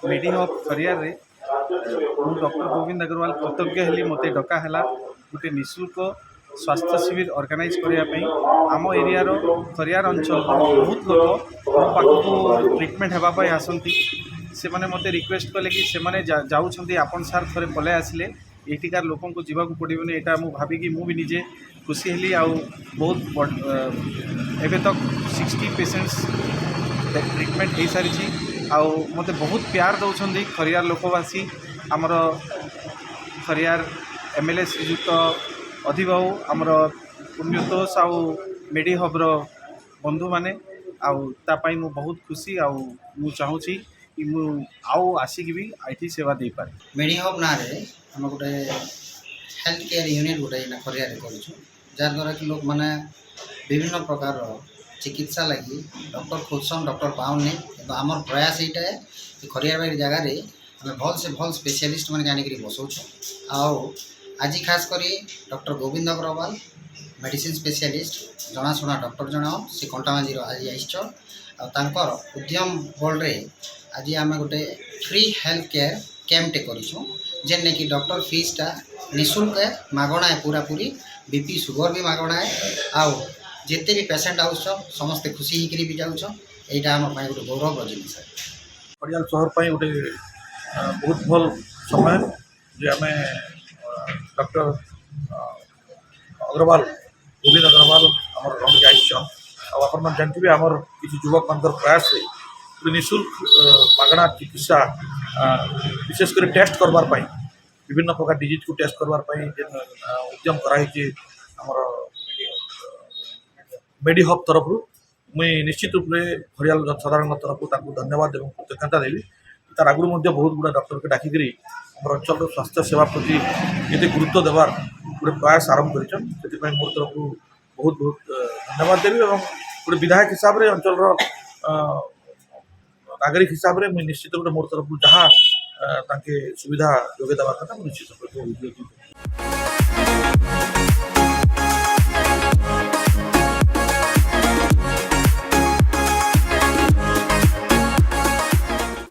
मेडी hub Khariar रे doctor Govind Agarwal कृतज्ञ heli मते डका हैला गोटे निःशुल्क स्वास्थ्य शिविर ऑर्गेनाइज करने आम एरिया खरियार अंचल बहुत लोग मो पाखक ट्रिटमेंट होगापाई आसती से मैंने मत रिक्वेस्ट कले कि से जाऊँच आपन सार थे पलै आसिले एठिकार लोक जावाक पड़ोनी यहाँ मुझे भाविकी मुझे निजे खुशी हेली आउ बहुत एवं तक 60 पेसेंट्स ट्रिटमेंट हो सारी आउ मत बहुत प्यार दौरान खरियार लोकवासी आमर खरियार एमएलए श्रीजुक्त अधिबाहू आमर पुण्यतोष आउ मेडी हब्र बंधु मैंने आउतापाई मु बहुत खुशी आउ चाहूँगी कि मु आउ आसिक भी आई सेवा दे पारे। मेडी हब ना आम गोटे हेल्थ केयर यूनिट गोटे खरिया जार द्वारा कि लोक मैंने विभिन्न प्रकार चिकित्सा लगी डॉक्टर खोजन डॉक्टर पाऊनी तो आमर प्रयास यहाँ है कि खरिया बाड़ी जगार आम भल से भल स्पेशलिस्ट मैंने आनिक बसौछ आज खास कर doctor Govind Agrawal medicine specialist जनाशुना डॉक्टर जन से कंटामांजी आज आर उद्यम बल आज आम गोटे फ्री हेल्थ केयर कैंपटे करूँ जेने कि डॉक्टर फीसटा निःशुल्क है मागणा है पूरा पूरी बीपी सुगर भी मागणा है आउ जिते भी पेसेंट आउस समस्ते खुशी होकर भी जाऊँ यहाँ आम गोटे गौरव जिन खड़ियाल सहर पर गोटे बहुत भल समय जे आम डॉक्टर अग्रवाल गोविंद अग्रवाल आम रंग आसन जानते आमर किसी युवक मान प्रयास निःशुल्क मागणा चिकित्सा विशेषकर टेस्ट करवाई विभिन्न प्रकार डिजीज को टेस्ट करवाई उद्यम कराई आमर मेडी हब तरफ मुई निश्चित रूप से खरियाल जनसाधारण तरफ धन्यवाद और कृतज्ञता देवी तार आगुरी बहुत गुड़ा डॉक्टर के डाकिकी आम अंचल स्वास्थ्य सेवा प्रति ये गुरुत्व देवार गोटे प्रयास आरंभ कर मोर तरफ बहुत बहुत धन्यवाद देवी और गोटे विधायक हिसाब से अंचल नागरिक हिसाब से मुझे निश्चित गोटे मोर तरफ जहाँ सुविधा जोगे देवा कथा निश्चित